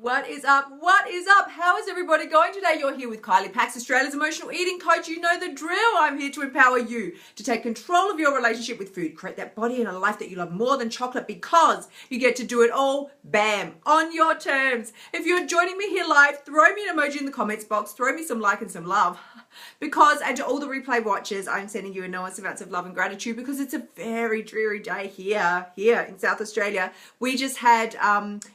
What is up? What is up? How is everybody going today? You're here with Kylie Pax, Australia's emotional eating coach. You know the drill. I'm here to empower you to take control of your relationship with food, create that body and a life that you love more than chocolate because you get to do it all, bam, on your terms. If you're joining me here live, throw me an emoji in the comments box, throw me some like and some love and to all the replay watchers, I'm sending you enormous amounts of love and gratitude because it's a very dreary day here in South Australia. We just had,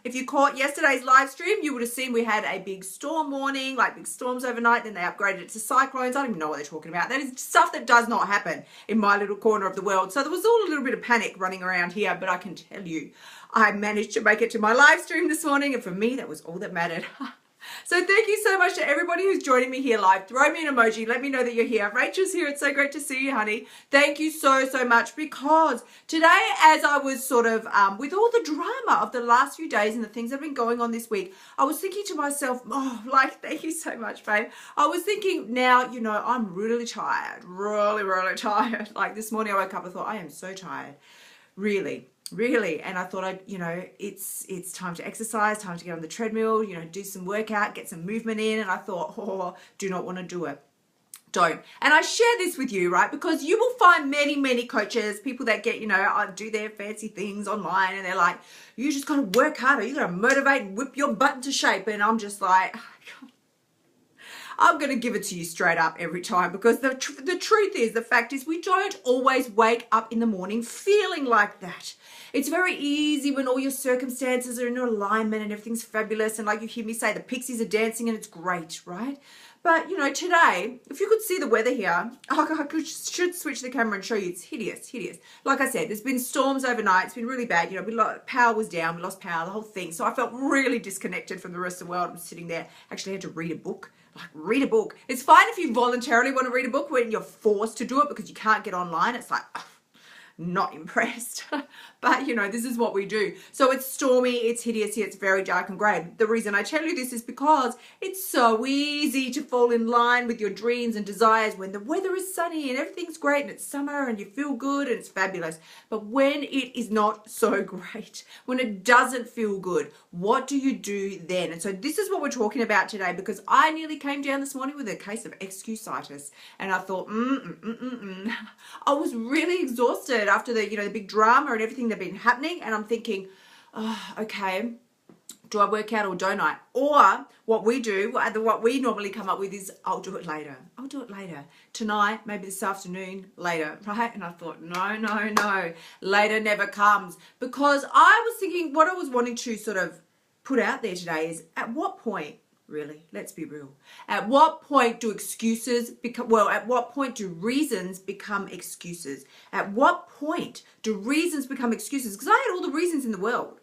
if you caught yesterday's live stream, you would have seen we had a big storm warning, like big storms overnight, then they upgraded it to cyclones. I don't even know what they're talking about. That is stuff that does not happen in my little corner of the world. So there was all a little bit of panic running around here, but I can tell you, I managed to make it to my live stream this morning, and for me, that was all that mattered. So thank you so much to everybody who's joining me here live. Throw me an emoji. Let me know that you're here. Rachel's here. It's so great to see you, honey. Thank you so much because today, as I was sort of, with all the drama of the last few days and the things that have been going on this week, I was thinking to myself, thank you so much, babe. I was thinking now, I'm really tired, really tired. Like this morning I woke up and thought, I am so tired, really. And I thought it's time to exercise, time to get on the treadmill, do some workout, get some movement in. And I thought, do not want to do it. Don't. And I share this with you, right? Because you will find many coaches, people that get, do their fancy things online and they're like, you just got to work harder. You got to motivate and whip your butt into shape. And I'm just like, I'm going to give it to you straight up every time because the truth is, the fact is we don't always wake up in the morning feeling like that. It's very easy when all your circumstances are in alignment and everything's fabulous and like you hear me say, the pixies are dancing and it's great, right? But, today, if you could see the weather here, I should switch the camera and show you. It's hideous. Like I said, there's been storms overnight. It's been really bad. Power was down. We lost power, the whole thing. So I felt really disconnected from the rest of the world. I'm sitting there. Actually, I had to read a book. Read a book. It's fine if you voluntarily want to read a book when you're forced to do it because you can't get online. It's like, not impressed. But, this is what we do. So it's stormy, it's hideous here, it's very dark and grey. The reason I tell you this is because it's so easy to fall in line with your dreams and desires when the weather is sunny and everything's great and it's summer and you feel good and it's fabulous. But when it is not so great, when it doesn't feel good, what do you do then? And so this is what we're talking about today because I nearly came down this morning with a case of excusitis and I thought, I was really exhausted after the, the big drama and everything that had been happening. And I'm thinking, okay, do I work out or don't I? Or what we do, what we normally come up with is, I'll do it later. I'll do it later. Tonight, maybe this afternoon, later, right? And I thought, no. Later never comes. Because I was thinking, what I was wanting to sort of put out there today is, at what point, really, let's be real. At what point do excuses become, at what point do reasons become excuses? At what point do reasons become excuses? Because I had all the reasons in the world.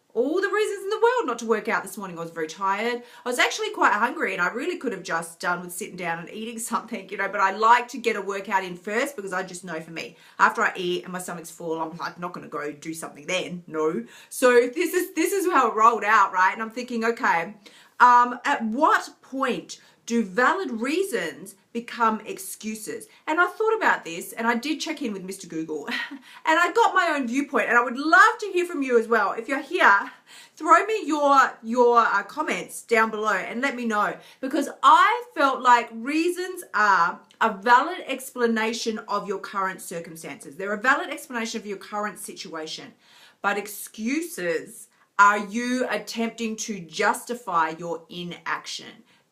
Not to work out this morning. I was very tired. I was actually quite hungry and I really could have just done with sitting down and eating something, but I like to get a workout in first because I just know for me, after I eat and my stomach's full, I'm like not going to go do something then. No. So this is how it rolled out, right? And I'm thinking, okay, at what point do valid reasons become excuses? And I thought about this and I did check in with Mr. Google and I got my own viewpoint and I would love to hear from you as well. If you're here, throw me your comments down below and let me know because I felt like reasons are a valid explanation of your current circumstances. They're a valid explanation of your current situation, but excuses are you attempting to justify your inaction.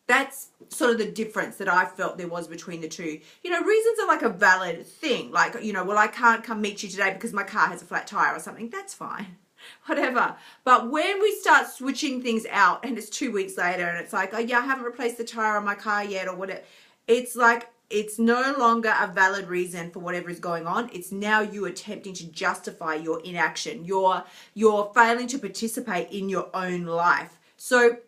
That's sort of the difference that I felt there was between the two. Reasons are like a valid thing. Like, well, I can't come meet you today because my car has a flat tire or something. That's fine. Whatever. But when we start switching things out and it's 2 weeks later and it's like, oh yeah, I haven't replaced the tire on my car yet or whatever. It's like, it's no longer a valid reason for whatever is going on. It's now you attempting to justify your inaction. You're failing to participate in your own life. So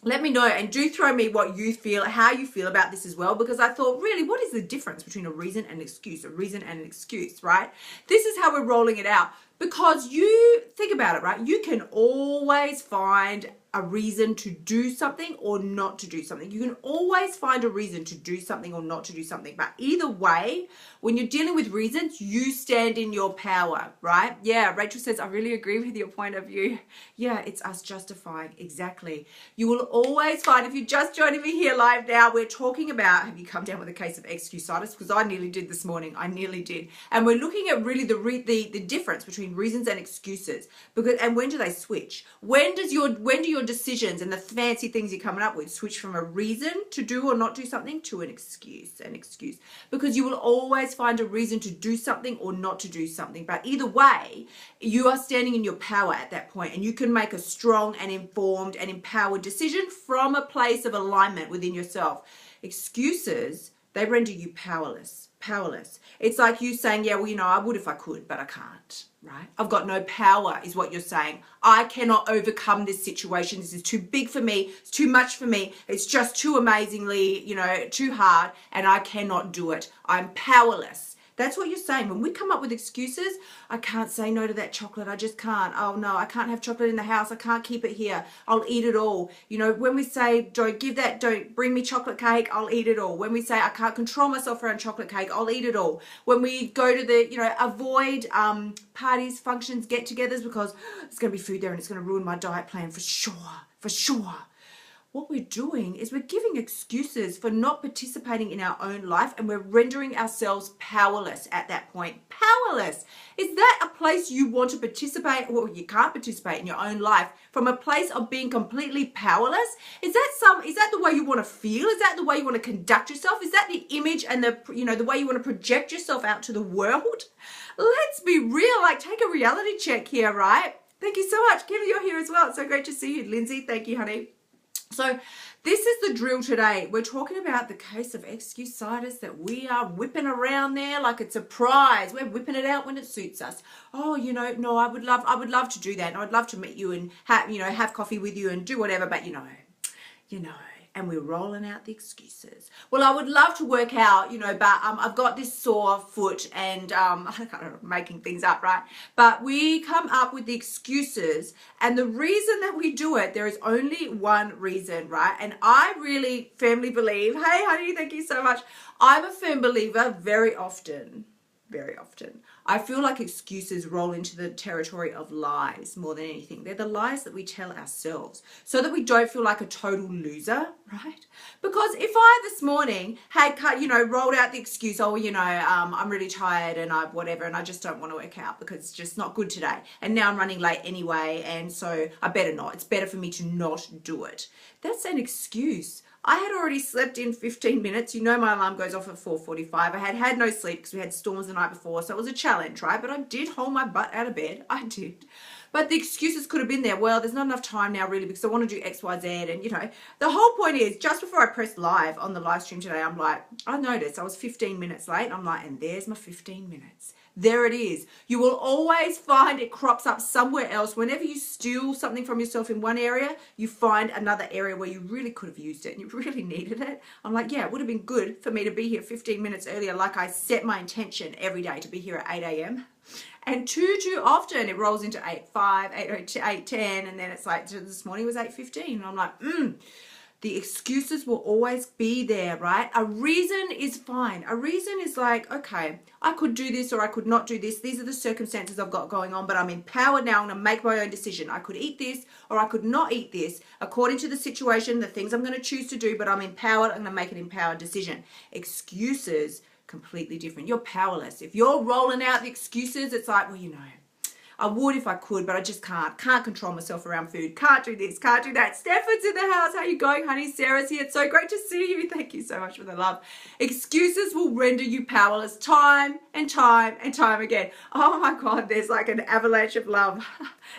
let me know and do throw me what you feel, how you feel about this as well, because I thought, really, what is the difference between a reason and an excuse? A reason and an excuse, right? This is how we're rolling it out because you think about it, right? You can always find a reason to do something or not to do something. You can always find a reason to do something or not to do something. But either way, when you're dealing with reasons, you stand in your power, right? Yeah, Rachel says, I really agree with your point of view. Yeah, it's us justifying. Exactly. You will always find, if you're just joining me here live now, we're talking about, have you come down with a case of excusitis? Because I nearly did this morning. I nearly did. And we're looking at really the difference between reasons and excuses. And when do they switch? When do your decisions and the fancy things you're coming up with switch from a reason to do or not do something to an excuse? Because you will always find a reason to do something or not to do something. But either way, you are standing in your power at that point, and you can make a strong and informed and empowered decision from a place of alignment within yourself. Excuses, they render you powerless. It's like you saying, yeah, well, I would if I could, but I can't, right? I've got no power is what you're saying. I cannot overcome this situation. This is too big for me. It's too much for me. It's just too amazingly, too hard, and I cannot do it. I'm powerless. That's what you're saying. When we come up with excuses, I can't say no to that chocolate. I just can't. Oh no, I can't have chocolate in the house. I can't keep it here. I'll eat it all. When we say, don't bring me chocolate cake, I'll eat it all. When we say, I can't control myself around chocolate cake, I'll eat it all. When we go to avoid parties, functions, get-togethers because there's going to be food there and it's going to ruin my diet plan for sure. What we're doing is we're giving excuses for not participating in our own life, and we're rendering ourselves powerless at that point. Powerless. Is that a place you want to participate? Well, you can't participate in your own life from a place of being completely powerless. Is that the way you want to feel? Is that the way you want to conduct yourself? Is that the image and the way you want to project yourself out to the world? Let's be real. Take a reality check here, right? Thank you so much. Kim, you're here as well. It's so great to see you. Lindsay, thank you, honey. So this is the drill today. We're talking about the case of excusitis that we are whipping around there like it's a prize. We're whipping it out when it suits us. Oh, no, I would love to do that. And I'd love to meet you and have coffee with you and do whatever, but and we're rolling out the excuses. Well, I would love to work out, but I've got this sore foot and I'm making things up, right? But we come up with the excuses, and the reason that we do it, there is only one reason, right? And I really firmly believe, hey, honey, thank you so much. I'm a firm believer very often, I feel like excuses roll into the territory of lies more than anything. They're the lies that we tell ourselves so that we don't feel like a total loser, right? Because if I this morning had rolled out the excuse, I'm really tired and I just don't want to work out because it's just not good today. And now I'm running late anyway, and so I better not. It's better for me to not do it. That's an excuse. I had already slept in 15 minutes. My alarm goes off at 4:45. I had no sleep because we had storms the night before. So it was a challenge, right? But I did hold my butt out of bed. I did. But the excuses could have been there. Well, there's not enough time now really because I want to do X, Y, Z. And, the whole point is just before I pressed live on the live stream today, I'm like, I noticed I was 15 minutes late. I'm like, and there's my 15 minutes. There it is. You will always find it crops up somewhere else. Whenever you steal something from yourself in one area, you find another area where you really could have used it and you really needed it. I'm like, yeah, it would have been good for me to be here 15 minutes earlier, like I set my intention every day to be here at 8 a.m. And too often it rolls into 8:05, 8:10, and then it's like this morning was 8:15. And I'm like, the excuses will always be there, right? A reason is fine. A reason is like, okay, I could do this or I could not do this. These are the circumstances I've got going on, but I'm empowered now. I'm going to make my own decision. I could eat this or I could not eat this according to the situation, the things I'm going to choose to do, but I'm empowered. I'm going to make an empowered decision. Excuses, completely different. You're powerless. If you're rolling out the excuses, it's like, well, I would if I could, but I just can't. Can't control myself around food. Can't do this, can't do that. Stefan's in the house. How you going, honey? Sarah's here. It's so great to see you. Thank you so much for the love. Excuses will render you powerless time and time and time again. Oh my God, there's like an avalanche of love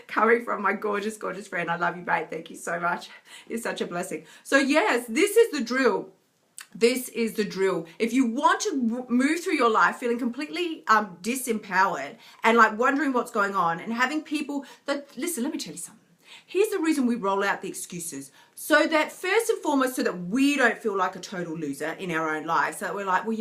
coming from my gorgeous, gorgeous friend. I love you, babe. Thank you so much. It's such a blessing. So yes, this is the drill. This is the drill. If you want to move through your life feeling completely disempowered and like wondering what's going on and having people that, listen, let me tell you something. Here's the reason we roll out the excuses. So that first and foremost, so that we don't feel like a total loser in our own lives. So that we're like, well,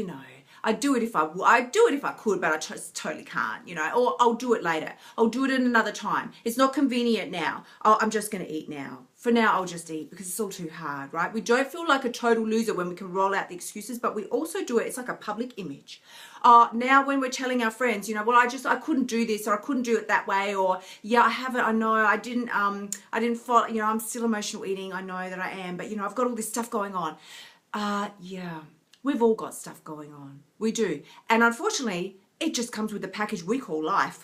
I'd do it if I'd do it if I could, but I just totally can't, you know, or I'll do it later. I'll do it at another time. It's not convenient now. I'm just going to eat now. For now, I'll just eat because it's all too hard, right? We don't feel like a total loser when we can roll out the excuses, but we also do it. It's like a public image. Now when we're telling our friends, you know, well, I couldn't do this, or I couldn't do it that way, or yeah, I haven't, I know, I didn't follow, you know, I'm still emotional eating. I know that I am, but you know, I've got all this stuff going on. Yeah, we've all got stuff going on. We do. And unfortunately, it just comes with the package we call life.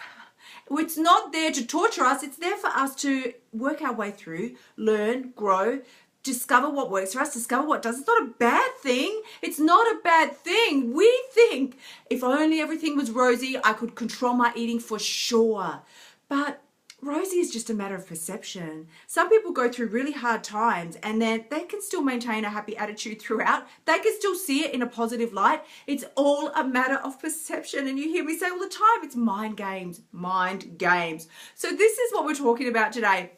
It's not there to torture us. It's there for us to work our way through, learn, grow, discover what works for us, discover what doesn't. It's not a bad thing. It's not a bad thing. We think if only everything was rosy, I could control my eating for sure. But rosy is just a matter of perception. Some people go through really hard times and then they can still maintain a happy attitude throughout. They can still see it in a positive light. It's all a matter of perception. And you hear me say all the time, it's mind games, mind games. So this is what we're talking about today.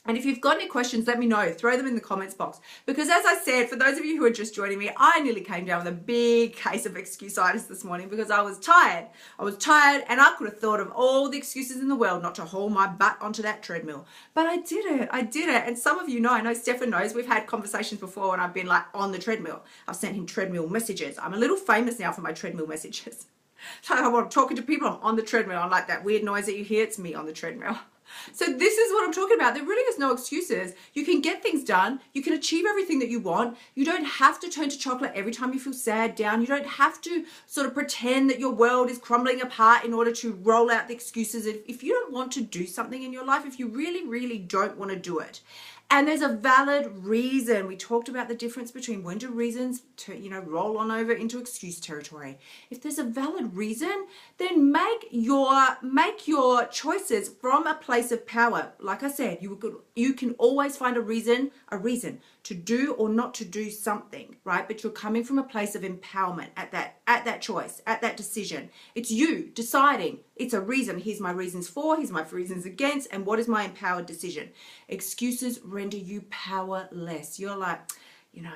And if you've got any questions, let me know. Throw them in the comments box. Because as I said, for those of you who are just joining me, I nearly came down with a big case of excusitis this morning because I was tired. I was tired and I could have thought of all the excuses in the world not to haul my butt onto that treadmill. But I did it. I did it. And some of you know, I know Stefan knows, we've had conversations before when I've been like on the treadmill. I've sent him treadmill messages. I'm a little famous now for my treadmill messages. So I'm talking to people, I'm on the treadmill. I like that weird noise that you hear. It's me on the treadmill. So this is what I'm talking about. There really is no excuses. You can get things done. You can achieve everything that you want. You don't have to turn to chocolate every time you feel sad, down. You don't have to sort of pretend that your world is crumbling apart in order to roll out the excuses. If you don't want to do something in your life, if you really, really don't want to do it, and there's a valid reason. We talked about the difference between when do reasons to, you know, roll on over into excuse territory. If there's a valid reason, then make your choices from a place of power. Like I said, you can always find a reason to do or not to do something, right? But you're coming from a place of empowerment at that choice, at that decision. It's you deciding. It's a reason. Here's my reasons for, here's my reasons against, and what is my empowered decision? Excuses render you powerless. You're like, you know,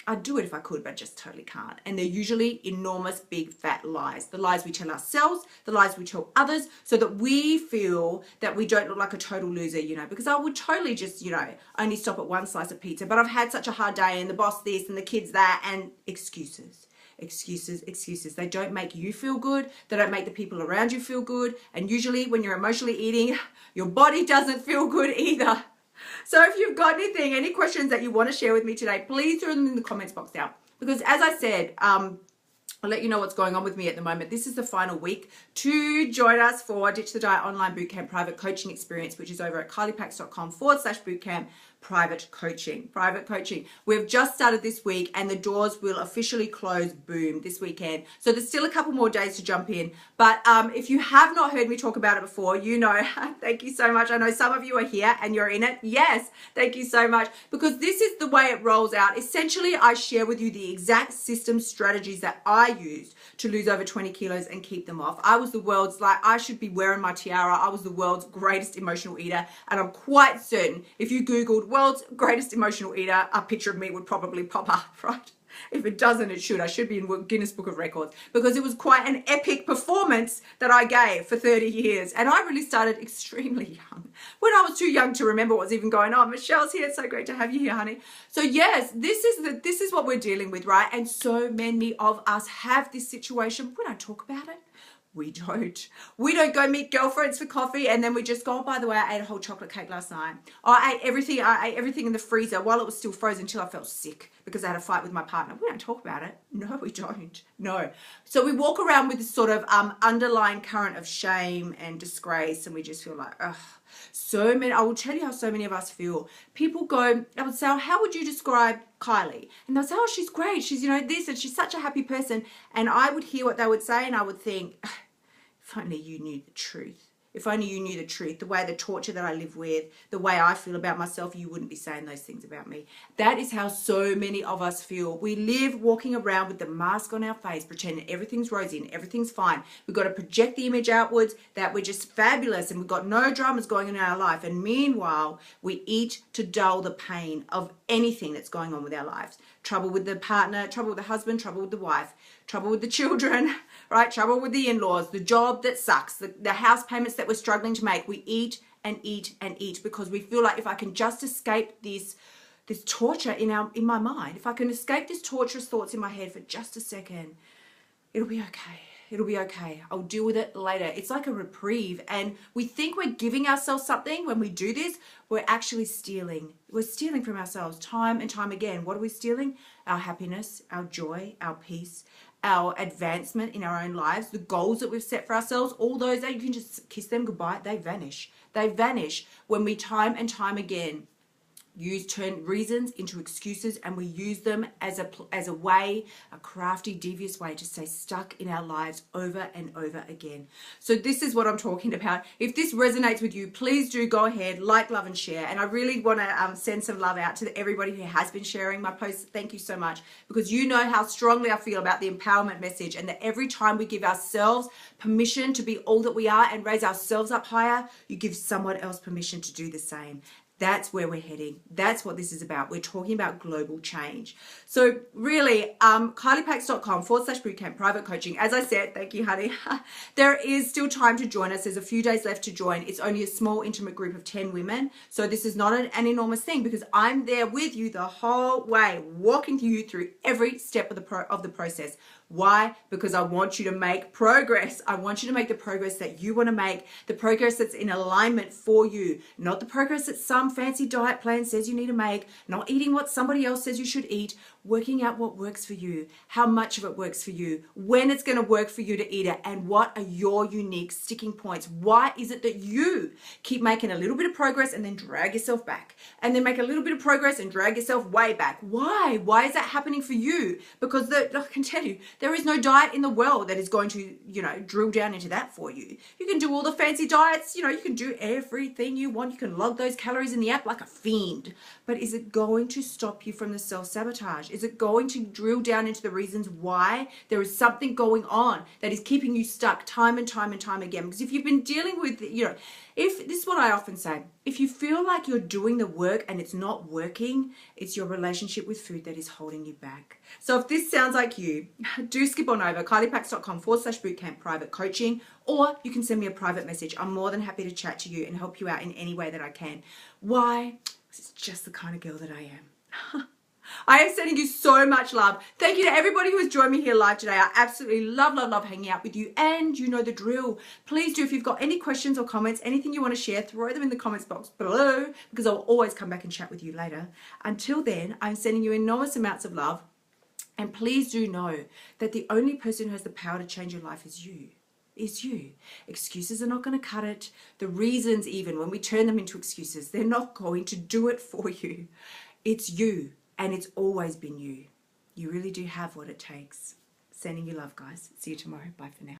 I'd do it if I could, but I just totally can't. And they're usually enormous, big, fat lies. The lies we tell ourselves, the lies we tell others, so that we feel that we don't look like a total loser, you know, because I would totally just, you know, only stop at one slice of pizza, but I've had such a hard day and the boss this and the kids that, and excuses. Excuses, excuses. They don't make you feel good. They don't make the people around you feel good. And usually when you're emotionally eating, your body doesn't feel good either. So if you've got anything, any questions that you want to share with me today, please throw them in the comments box down. Because as I said, I'll let you know what's going on with me at the moment. This is the final week to join us for Ditch the Diet Online Bootcamp Private Coaching Experience, which is over at kyliepax.com/bootcamp. Private coaching. We've just started this week and the doors will officially close, boom, this weekend. So there's still a couple more days to jump in. But if you have not heard me talk about it before, you know, thank you so much. I know some of you are here and you're in it. Yes, thank you so much. Because this is the way it rolls out. Essentially, I share with you the exact system strategies that I used to lose over 20 kilos and keep them off. I was the world's, like, I should be wearing my tiara. I was the world's greatest emotional eater. And I'm quite certain if you Googled world's greatest emotional eater, a picture of me would probably pop up, right? If it doesn't, it should. I should be in Guinness Book of Records because it was quite an epic performance that I gave for 30 years. And I really started extremely young, when I was too young to remember what was even going on. Michelle's here. It's so great to have you here, honey. So yes, this is what we're dealing with, right? And so many of us have this situation. We don't talk about it. We don't go meet girlfriends for coffee and then we just go, oh, by the way, I ate a whole chocolate cake last night. I ate everything in the freezer while it was still frozen until I felt sick because I had a fight with my partner. We don't talk about it. No, we don't. No. So we walk around with this sort of underlying current of shame and disgrace and we just feel like, ugh. So many, I will tell you how so many of us feel. People go, I would say, oh, how would you describe Kylie? And they'll say, oh, she's great. She's, you know, this and she's such a happy person. And I would hear what they would say and I would think, if only you knew the truth. If only you knew the truth, the torture that I live with, the way I feel about myself, you wouldn't be saying those things about me. That is how so many of us feel. We live walking around with the mask on our face, pretending everything's rosy and everything's fine. We've got to project the image outwards that we're just fabulous and we've got no dramas going on in our life. And meanwhile, we eat to dull the pain of anything that's going on with our lives. Trouble with the partner, trouble with the husband, trouble with the wife, trouble with the children, right? Trouble with the in-laws, the job that sucks, the house payments that we're struggling to make. We eat and eat and eat because we feel like if I can just escape this torture in my mind, if I can escape this torturous thoughts in my head for just a second, it'll be okay. It'll be okay. I'll deal with it later. It's like a reprieve. And we think we're giving ourselves something when we do this. We're actually stealing. We're stealing from ourselves time and time again. What are we stealing? Our happiness, our joy, our peace, our advancement in our own lives, the goals that we've set for ourselves, all those that you can just kiss them goodbye. They vanish. They vanish when we time and time again turn reasons into excuses, and we use them as a way, a crafty, devious way to stay stuck in our lives over and over again. So this is what I'm talking about. If this resonates with you, please do go ahead, like, love, and share. And I really want to send some love out to everybody who has been sharing my posts. Thank you so much, because you know how strongly I feel about the empowerment message, and that every time we give ourselves permission to be all that we are and raise ourselves up higher, you give someone else permission to do the same. That's where we're heading. That's what this is about. We're talking about global change. So really, KyliePax.com/bootcamp private coaching. As I said, thank you, honey. There is still time to join us. There's a few days left to join. It's only a small, intimate group of 10 women. So this is not an enormous thing, because I'm there with you the whole way, walking you through every step of the process. Why? Because I want you to make progress. I want you to make the progress that you want to make, the progress that's in alignment for you, not the progress that some fancy diet plan says you need to make, not eating what somebody else says you should eat, working out what works for you, how much of it works for you, when it's going to work for you to eat it, and what are your unique sticking points. Why is it that you keep making a little bit of progress and then drag yourself back, and then make a little bit of progress and drag yourself way back? Why? Why is that happening for you? Because I can tell you, there is no diet in the world that is going to, drill down into that for you. You can do all the fancy diets, you can do everything you want. You can log those calories in the app like a fiend. But is it going to stop you from the self-sabotage? Is it going to drill down into the reasons why there is something going on that is keeping you stuck time and time and time again? Because if you've been dealing with, if this is what I often say, if you feel like you're doing the work and it's not working, it's your relationship with food that is holding you back. So if this sounds like you, do skip on over KyliePax.com/bootcamp private coaching, or you can send me a private message. I'm more than happy to chat to you and help you out in any way that I can. Why? Because it's just the kind of girl that I am. I am sending you so much love. Thank you to everybody who has joined me here live today. I absolutely love, love, love hanging out with you. And you know the drill. Please do, if you've got any questions or comments, anything you want to share, throw them in the comments box below, because I'll always come back and chat with you later. Until then, I'm sending you enormous amounts of love. And please do know that the only person who has the power to change your life is you. Is you. Excuses are not going to cut it. The reasons, even when we turn them into excuses, they're not going to do it for you. It's you. And it's always been you. You really do have what it takes. Sending you love, guys. See you tomorrow. Bye for now.